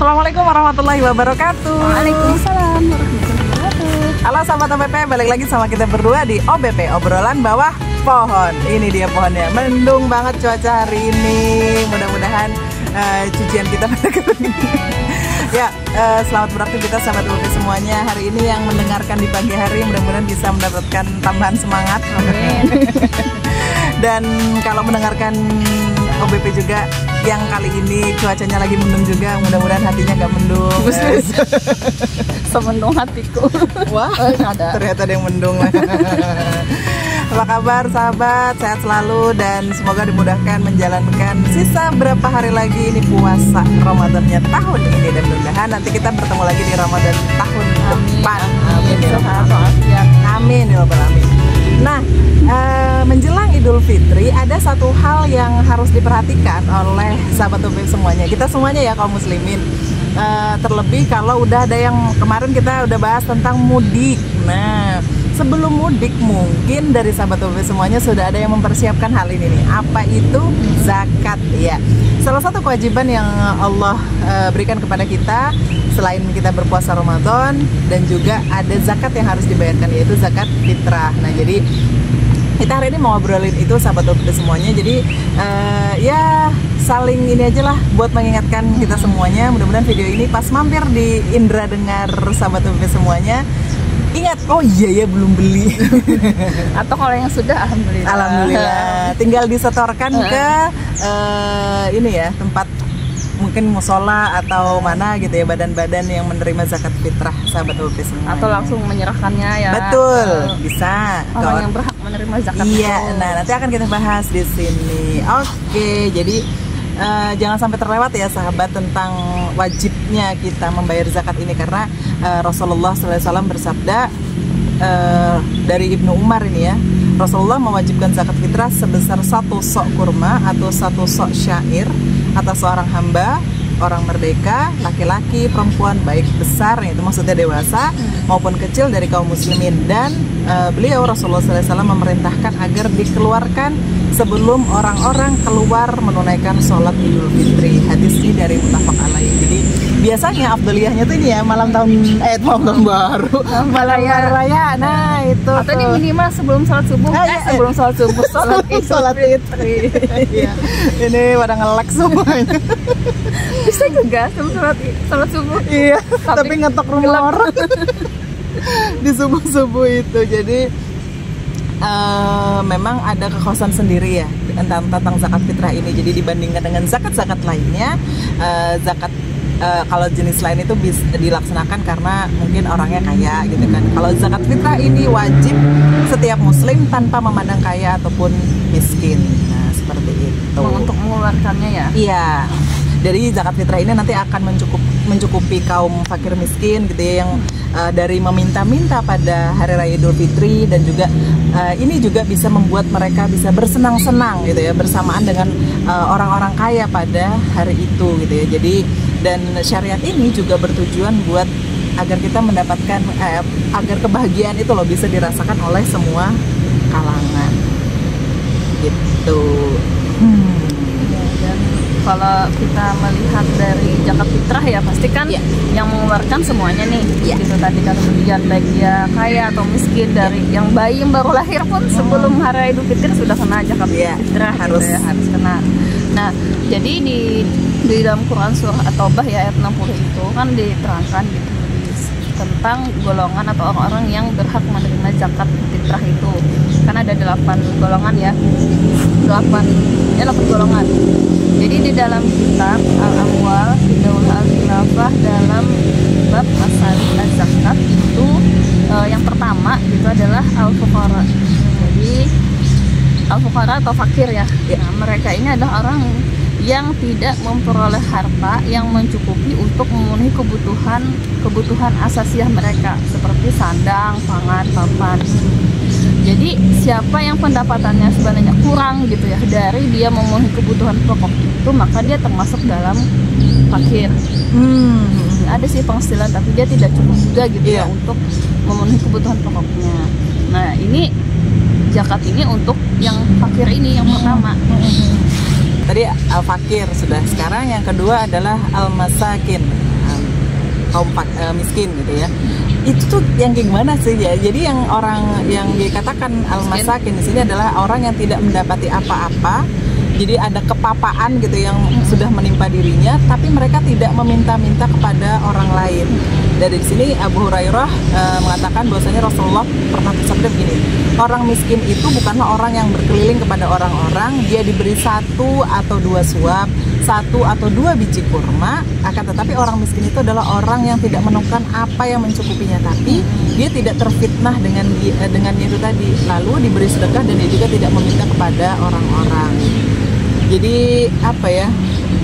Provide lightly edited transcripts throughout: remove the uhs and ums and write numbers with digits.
Assalamualaikum warahmatullahi wabarakatuh. Waalaikumsalam warahmatullahi wabarakatuh. Halo sahabat OBP, balik lagi sama kita berdua di OBP, obrolan bawah pohon. Ini dia pohonnya, mendung banget cuaca hari ini. Mudah-mudahan cucian kita pada kering. Ya, selamat beraktivitas sahabat OBP semuanya. Hari ini yang mendengarkan di pagi hari mudah-mudahan bisa mendapatkan tambahan semangat. Amin. Dan kalau mendengarkan OBP juga yang kali ini cuacanya lagi mendung juga, mudah-mudahan hatinya gak mendung. Semendung hatiku. Wah, ternyata ada yang mendung. Apa kabar sahabat? Sehat selalu dan semoga dimudahkan menjalankan sisa berapa hari lagi ini puasa Ramadannya tahun ini, dan mudah-mudahan nanti kita bertemu lagi di Ramadan tahun depan. Amin ya rabbal alamin. Amin ya rabbal alamin. Nah, menjelang Idul Fitri ada satu hal yang harus diperhatikan oleh sahabat OBP semuanya. Kita semuanya ya kaum muslimin. Terlebih kalau udah ada yang kemarin kita udah bahas tentang mudik. Nah, sebelum mudik mungkin dari sahabat OBP semuanya sudah ada yang mempersiapkan hal ini nih. Apa itu? Zakat ya. Salah satu kewajiban yang Allah berikan kepada kita selain kita berpuasa Ramadan, dan juga ada zakat yang harus dibayarkan, yaitu zakat fitrah. Nah, jadi kita hari ini mau ngobrolin itu sahabat OBP semuanya. Jadi ya saling ini aja lah buat mengingatkan kita semuanya. Mudah-mudahan video ini pas mampir di Indra Dengar sahabat OBP semuanya, ingat, oh iya ya belum beli. Atau kalau yang sudah, alhamdulillah. Alhamdulillah. Tinggal disetorkan ke ini ya, tempat mungkin musola atau mana gitu ya, badan-badan yang menerima zakat fitrah sahabat OBP semuanya. Atau langsung menyerahkannya ya. Betul, bisa. Orang yang berhak menerima zakat. Iya, itu. nah nanti akan kita bahas di sini. Oke, jadi jangan sampai terlewat ya sahabat tentang wajibnya kita membayar zakat ini, karena Rasulullah SAW bersabda dari Ibnu Umar ini ya, Rasulullah mewajibkan zakat fitrah sebesar 1 sok kurma atau 1 sok syair atas seorang hamba, orang merdeka, laki-laki, perempuan, baik besar, itu maksudnya dewasa maupun kecil dari kaum muslimin. Dan beliau Rasulullah SAW memerintahkan agar dikeluarkan sebelum orang-orang keluar menunaikan sholat Idul Fitri. Hadis ini dari Muttafaq alaih. Jadi biasanya afdaliyahnya tuh ini ya malam tahun baru, malam raya. Nah itu. Atau ini minimal sebelum sholat subuh. Sebelum sholat subuh, sholat Fitri. Iya. Ini pada ngelek semuanya. Bisa juga sebelum sholat subuh. Iya. Tapi ngetok rumah orang di subuh itu. Jadi memang ada kekhususan sendiri ya tentang zakat fitrah ini. Jadi dibandingkan dengan zakat-zakat lainnya, zakat kalau jenis lain itu bisa dilaksanakan karena mungkin orangnya kaya gitu kan. Kalau zakat fitrah ini wajib setiap muslim tanpa memandang kaya ataupun miskin. Nah, seperti itu. Untuk mengeluarkannya ya. Iya. Dari zakat fitrah ini nanti akan mencukupi kaum fakir miskin gitu ya, yang dari meminta-minta pada hari raya Idul Fitri, dan juga ini juga bisa membuat mereka bisa bersenang-senang gitu ya bersamaan dengan orang-orang kaya pada hari itu gitu ya. Jadi dan syariat ini juga bertujuan buat agar kita mendapatkan agar kebahagiaan itu loh bisa dirasakan oleh semua kalangan gitu. Kalau kita melihat dari zakat fitrah ya pasti kan yang mengeluarkan semuanya nih. Gitu tadi kan, kemudian baik dia kaya atau miskin, dari yang bayi yang baru lahir pun sebelum hari Idul Fitri sudah kena zakat fitrah harus gitu ya, harus kena. Nah, jadi di dalam Quran surah At-Taubah ya ayat 60 itu kan diterangkan gitu tentang golongan atau orang-orang yang berhak menerima zakat fitrah itu. Kan ada 8 golongan ya. 8 golongan. Jadi di dalam kitab Al-Amwal Daul Al-Khilafah dalam bab masalah zakat itu yang pertama itu adalah al-fuqara. Jadi al-fuqara atau fakir ya. Nah, mereka ini adalah orang yang tidak memperoleh harta yang mencukupi untuk memenuhi kebutuhan asasiah mereka seperti sandang, pangan, papan. Jadi siapa yang pendapatannya sebenarnya kurang gitu ya dari dia memenuhi kebutuhan pokok itu, maka dia termasuk dalam fakir. Ada sih penghasilan tapi dia tidak cukup juga gitu ya untuk memenuhi kebutuhan pokoknya. Nah, ini zakat ini untuk yang fakir ini yang pertama. Tadi al-fakir sudah, sekarang yang kedua adalah al-masakin. kaum miskin gitu ya. Itu tuh yang kayak gimana sih ya? Jadi yang orang yang dikatakan al-masakin di sini adalah orang yang tidak mendapati apa-apa. Jadi ada kepapaan gitu yang sudah menimpa dirinya, tapi mereka tidak meminta-minta kepada orang lain. Dari sini Abu Hurairah mengatakan bahwasanya Rasulullah pernah bersabda begini, orang miskin itu bukanlah orang yang berkeliling kepada orang-orang, dia diberi 1 atau 2 suap, 1 atau 2 biji kurma, akan tetapi orang miskin itu adalah orang yang tidak menemukan apa yang mencukupinya, tapi dia tidak terfitnah dengan itu tadi, lalu diberi sedekah dan dia juga tidak meminta kepada orang-orang. Jadi apa ya,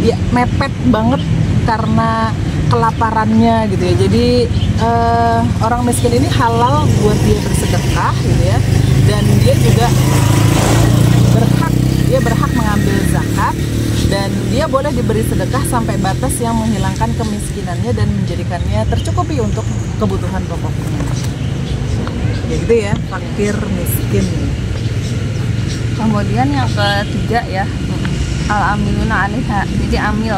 dia mepet banget karena kelaparannya gitu ya. Jadi orang miskin ini halal buat dia bersedekah gitu ya, dan dia juga berhak mengambil zakat, dan dia boleh diberi sedekah sampai batas yang menghilangkan kemiskinannya dan menjadikannya tercukupi untuk kebutuhan pokoknya. Ya gitu ya, fakir miskin. Kemudian yang ketiga ya, al-amiluna 'alaiha. Jadi amil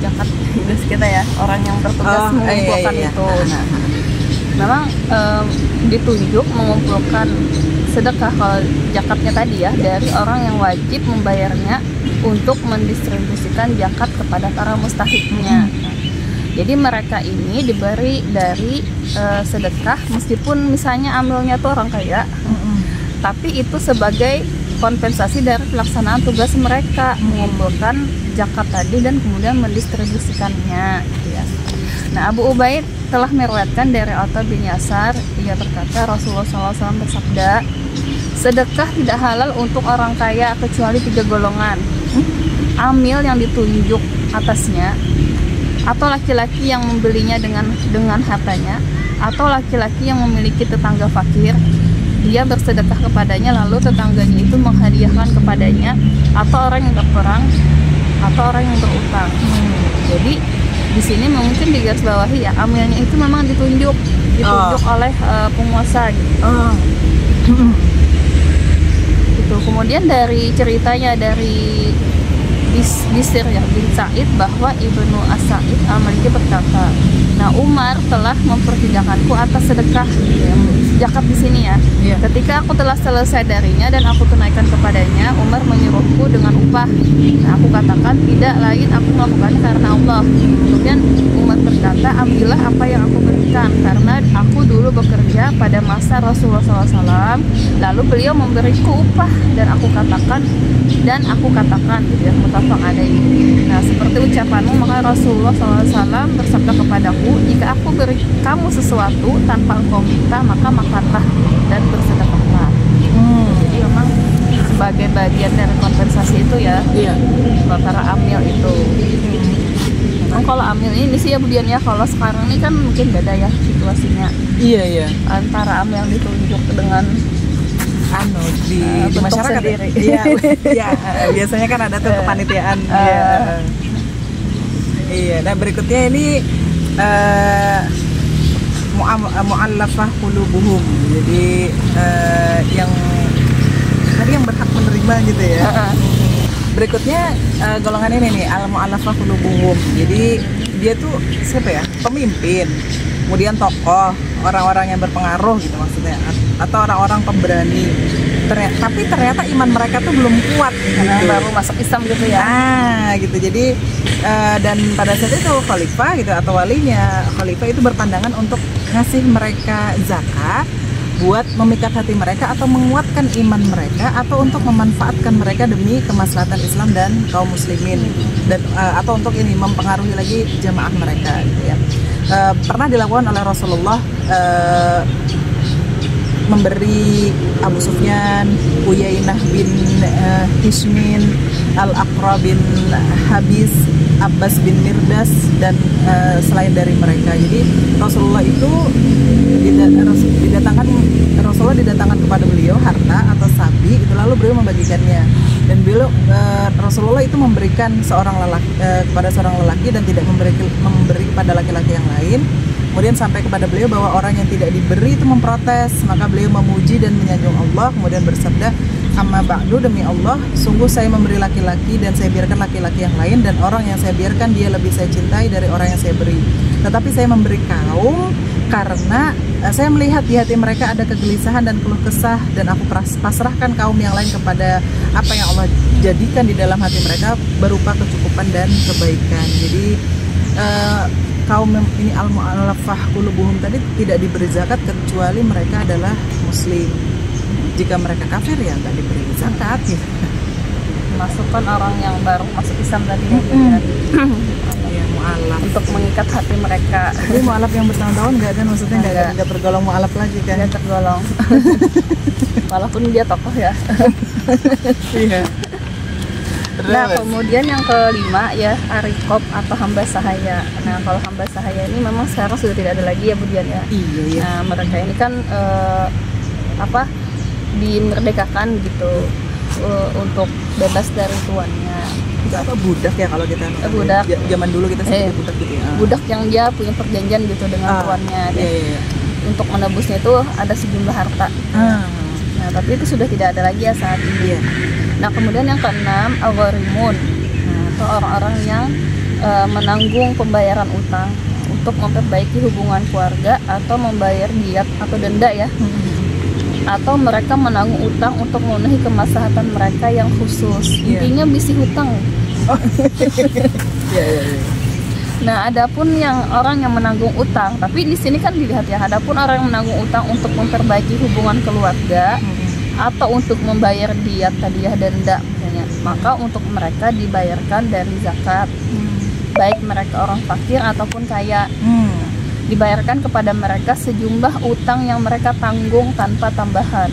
zakat Inggris kita ya, orang yang bertugas mengumpulkan itu. Nah, memang ditunjuk mengumpulkan sedekah kalau zakatnya tadi ya dari orang yang wajib membayarnya untuk mendistribusikan zakat kepada para mustahiknya. Jadi mereka ini diberi dari sedekah meskipun misalnya amilnya tuh orang kaya, tapi itu sebagai kompensasi dari pelaksanaan tugas mereka mengumpulkan zakat tadi dan kemudian mendistribusikannya gitu ya. Nah, Abu Ubaid telah meriwayatkan dari Atha bin Yasar, ia berkata Rasulullah SAW bersabda, sedekah tidak halal untuk orang kaya kecuali 3 golongan. Amil yang ditunjuk atasnya, atau laki-laki yang membelinya dengan hartanya, atau laki-laki yang memiliki tetangga fakir, dia bersedekah kepadanya lalu tetangganya itu menghadiahkan kepadanya, atau orang yang berperang, atau orang yang berutang. Jadi di sini mungkin digarisbawahi ya, amilnya itu memang ditunjuk oleh penguasa gitu. Gitu. Kemudian dari ceritanya dari Bisir ya bin Sa'id bahwa Ibnu As-Sa'id Al-Maliki berkata, nah Umar telah mempertidakanku atas sedekah zakat di sini ya. Ketika aku telah selesai darinya dan aku tunaikan kepadanya, Umar menyuruhku dengan upah. Nah, aku katakan tidak lain aku melakukannya karena Allah. Kemudian Umar berkata, ambillah apa yang aku berikan karena aku dulu bekerja pada masa Rasulullah SAW. Lalu beliau memberiku upah dan aku katakan gitu ya, mutafaq alaihi. Nah, seperti ucapanmu, maka Rasulullah SAW bersabda kepadaku, jika aku beri kamu sesuatu tanpa engkau minta, maka makanlah dan bersedekahlah. Jadi memang sebagai bagian dari kompensasi itu ya, para amil itu. Nah, kalau amil ini sih ya Budian ya, kalau sekarang ini kan mungkin beda ya situasinya. Iya. Antara amil yang ditunjuk dengan di masyarakat sendiri. Iya, biasanya kan ada tuh kepanitiaan. Iya. Nah, berikutnya ini mu'allafah qulubuhum. Jadi yang berhak menerima gitu ya. Berikutnya golongan ini nih, al-mu'allafah qulubuhum. Jadi dia tuh siapa ya? Pemimpin, kemudian tokoh, orang-orang yang berpengaruh gitu maksudnya, atau orang-orang pemberani. Tapi ternyata iman mereka tuh belum kuat gitu. Baru masuk Islam gitu ya. Gitu. Jadi dan pada saat itu khalifah gitu atau walinya khalifah itu berpandangan untuk ngasih mereka zakat buat memikat hati mereka atau menguatkan iman mereka atau untuk memanfaatkan mereka demi kemaslahatan Islam dan kaum muslimin, dan atau untuk ini mempengaruhi lagi jamaah mereka gitu ya. Pernah dilakukan oleh Rasulullah, memberi Abu Sufyan, Uyainah bin Hishmin, Al-Aqra bin Habis, Abbas bin Mirdas, dan selain dari mereka. Jadi Rasulullah itu Rasulullah didatangkan kepada beliau harta atau sapi itu, lalu beliau membagikannya, dan beliau Rasulullah itu memberikan kepada seorang lelaki dan tidak memberi kepada laki-laki yang lain. Kemudian sampai kepada beliau bahwa orang yang tidak diberi itu memprotes, maka beliau memuji dan menyanjung Allah, kemudian bersabda, Amma ba'du, demi Allah, sungguh saya memberi laki-laki dan saya biarkan laki-laki yang lain, dan orang yang saya biarkan dia lebih saya cintai dari orang yang saya beri. Tetapi saya memberi kaum karena saya melihat di hati mereka ada kegelisahan dan keluh kesah, dan aku pasrahkan kaum yang lain kepada apa yang Allah jadikan di dalam hati mereka berupa kecukupan dan kebaikan. Jadi kaum ini al-mu'allafah qulubuhum tadi tidak diberi zakat kecuali mereka adalah muslim. Jika mereka kafir ya nggak diberi zakat gitu. Masukkan orang yang baru masuk Islam tadi Ya, mu'alaf. Untuk mengikat hati mereka. Jadi mu'alaf yang bertahun-tahun nggak kan, maksudnya nggak tergolong mu'alaf lagi kan? Nggak tergolong. Walaupun dia tokoh ya. Iya. Nah, kemudian yang kelima ya, arikop atau hamba sahaya. Nah, kalau hamba sahaya ini memang sekarang sudah tidak ada lagi ya Bu Dian ya. Iya. Nah, mereka ini kan dimerdekakan gitu, untuk bebas dari tuannya. Apa budak ya kalau kita budak. Zaman dulu kita sebut budak gitu ya. Budak yang dia punya perjanjian gitu dengan tuannya. Iya. Untuk menebusnya itu ada sejumlah harta. Nah, tapi itu sudah tidak ada lagi ya saat ini. Iya. Nah, kemudian yang keenam, al-gharimun. Nah, atau orang-orang yang menanggung pembayaran utang untuk memperbaiki hubungan keluarga atau membayar diat atau denda ya. Atau mereka menanggung utang untuk memenuhi kemaslahatan mereka yang khusus. Intinya bisi hutang. Iya. Nah, adapun yang orang yang menanggung utang, tapi di sini kan dilihat ya, adapun orang yang menanggung utang untuk memperbaiki hubungan keluarga atau untuk membayar diat tadiah denda misalnya, maka untuk mereka dibayarkan dari zakat. Baik mereka orang fakir ataupun kaya. Dibayarkan kepada mereka sejumlah utang yang mereka tanggung tanpa tambahan.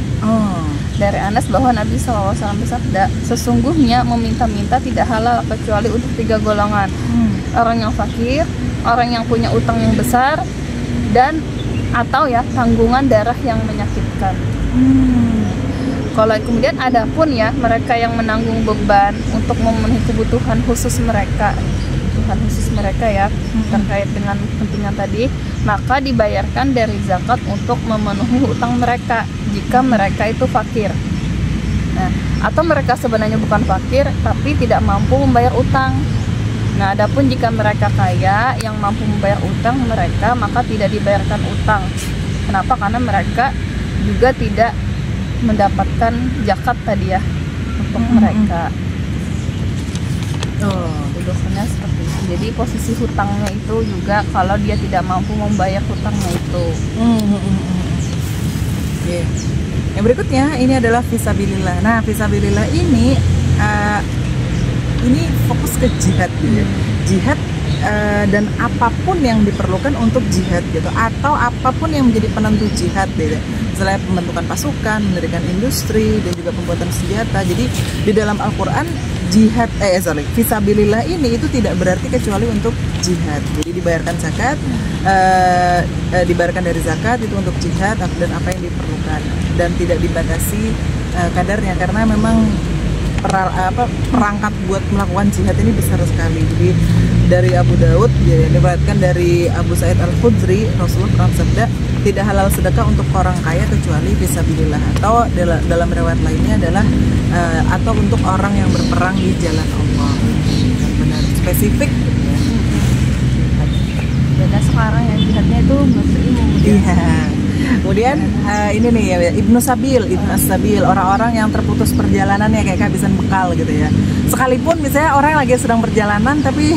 Dari Anas bahwa Nabi SAW bersabda, sesungguhnya meminta-minta tidak halal kecuali untuk 3 golongan. Orang yang fakir, orang yang punya utang yang besar, dan atau ya tanggungan darah yang menyakitkan. Kalau kemudian adapun ya mereka yang menanggung beban untuk memenuhi kebutuhan khusus mereka ya, terkait dengan kepentingan tadi, maka dibayarkan dari zakat untuk memenuhi utang mereka jika mereka itu fakir. Nah, atau mereka sebenarnya bukan fakir tapi tidak mampu membayar utang. Nah, adapun jika mereka kaya yang mampu membayar utang mereka, maka tidak dibayarkan utang. Kenapa? Karena mereka juga tidak mendapatkan zakat tadi ya untuk mereka. Tuduhannya seperti itu. Jadi posisi hutangnya itu juga kalau dia tidak mampu membayar hutangnya itu. Yang berikutnya ini adalah fisabilillah. Nah, fisabilillah ini fokus ke jihad gitu. Jihad dan apapun yang diperlukan untuk jihad gitu, atau apapun yang menjadi penentu jihad gitu. Misalnya pembentukan pasukan, mendirikan industri, dan juga pembuatan senjata. Jadi di dalam Al-Quran jihad fisabilillah ini itu tidak berarti kecuali untuk jihad. Jadi dibayarkan zakat, dibayarkan dari zakat itu untuk jihad dan apa yang diperlukan, dan tidak dibatasi kadarnya, karena memang perangkat buat melakukan jihad ini besar sekali. Jadi dari Abu Daud ya, diriwayatkan dari Abu Sa'id Al-Khudri, Rasulullah bersabda, tidak halal sedekah untuk orang kaya kecuali fisabilillah, atau dalam riwayat lainnya adalah atau untuk orang yang berperang di jalan Allah. Benar spesifik gitu ya. Beda sekarang ya, jihadnya itu berilmu. Iya. Kemudian ini nih ya, Ibnu Sabil, orang-orang yang terputus perjalanannya kayak kehabisan bekal gitu ya. Sekalipun misalnya orang yang lagi sedang perjalanan tapi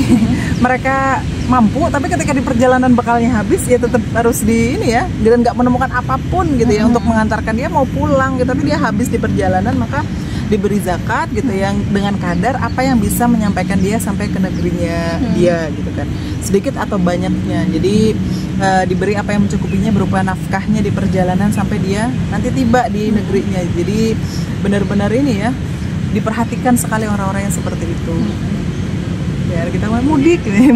mereka mampu, tapi ketika di perjalanan bekalnya habis ya tetap harus di ini ya, dan nggak menemukan apapun gitu ya untuk mengantarkan dia mau pulang gitu, tapi dia habis di perjalanan, maka diberi zakat gitu yang dengan kadar apa yang bisa menyampaikan dia sampai ke negerinya dia gitu kan, sedikit atau banyaknya. Jadi diberi apa yang mencukupinya berupa nafkahnya di perjalanan sampai dia nanti tiba di negerinya. Jadi benar-benar ini ya, diperhatikan sekali orang-orang yang seperti itu. Ya kita mau mudik nih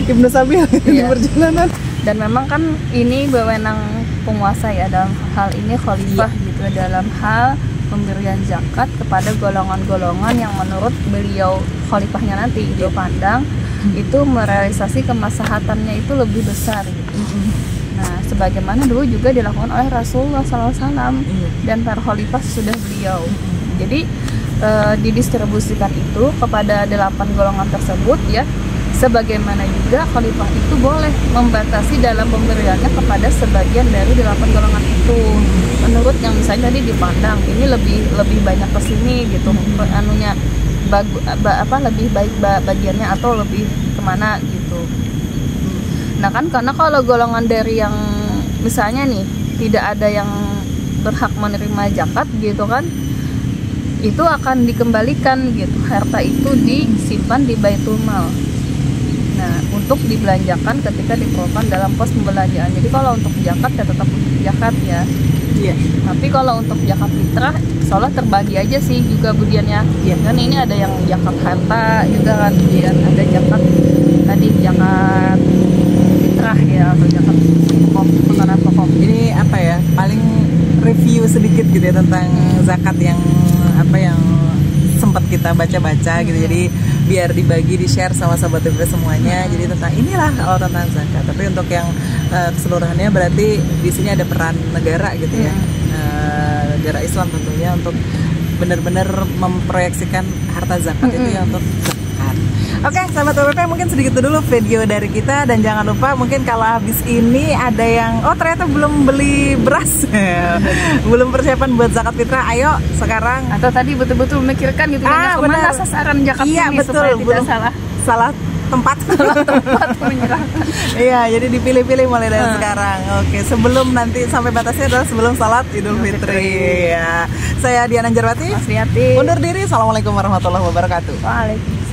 Ibnu Sabil di perjalanan. Dan memang kan ini wewenang penguasa ya dalam hal ini khalifah gitu, dalam hal pemberian zakat kepada golongan-golongan yang menurut beliau khalifahnya nanti itu pandang itu merealisasi kemaslahatannya itu lebih besar gitu. Nah, sebagaimana dulu juga dilakukan oleh Rasulullah SAW dan para khalifah sudah beliau. Jadi didistribusikan itu kepada 8 golongan tersebut ya. Sebagaimana juga khalifah itu boleh membatasi dalam pemberiannya kepada sebagian dari 8 golongan itu. Menurut yang misalnya tadi dipandang ini lebih banyak ke sini gitu. Anunya lebih baik bagiannya atau lebih kemana gitu. Nah kan karena kalau golongan dari yang misalnya nih tidak ada yang berhak menerima zakat gitu kan, itu akan dikembalikan gitu, harta itu disimpan di Baitul Mal. Nah, untuk dibelanjakan ketika diperlukan dalam pos pembelanjaan. Jadi kalau untuk zakat ya tetap untuk zakat ya. Iya. Tapi kalau untuk zakat fitrah, seolah terbagi aja sih juga budiannya. Iya. Kan ini ada yang zakat harta juga kan, kemudian ada zakat tadi zakat fitrah ya atau zakat makanan pokok. Ini apa ya? Paling review sedikit gitu ya tentang zakat yang sempat kita baca-baca gitu. Jadi biar dibagi, di-share sama sahabat TV semuanya. Jadi tentang inilah kalau tentang zakat. Tapi untuk yang keseluruhannya berarti di sini ada peran negara gitu ya. Negara Islam tentunya untuk benar-benar memproyeksikan harta zakat itu ya untuk zakat. Oke, sahabat WPP, mungkin segitu dulu video dari kita, dan jangan lupa mungkin kalau habis ini ada yang ternyata belum beli beras, belum persiapan buat zakat fitrah, ayo sekarang. Atau tadi betul-betul memikirkan gitu kemana sasaran zakat ini betul, supaya tidak salah tempat menyerahkan. Iya, jadi dipilih-pilih mulai dari sekarang. Oke, sebelum nanti sampai batasnya adalah sebelum salat Idul Fitri. Ya. Saya Diana Jarwati. Mas Riati. Undur diri. Assalamualaikum warahmatullahi wabarakatuh. Waalaikumsalam.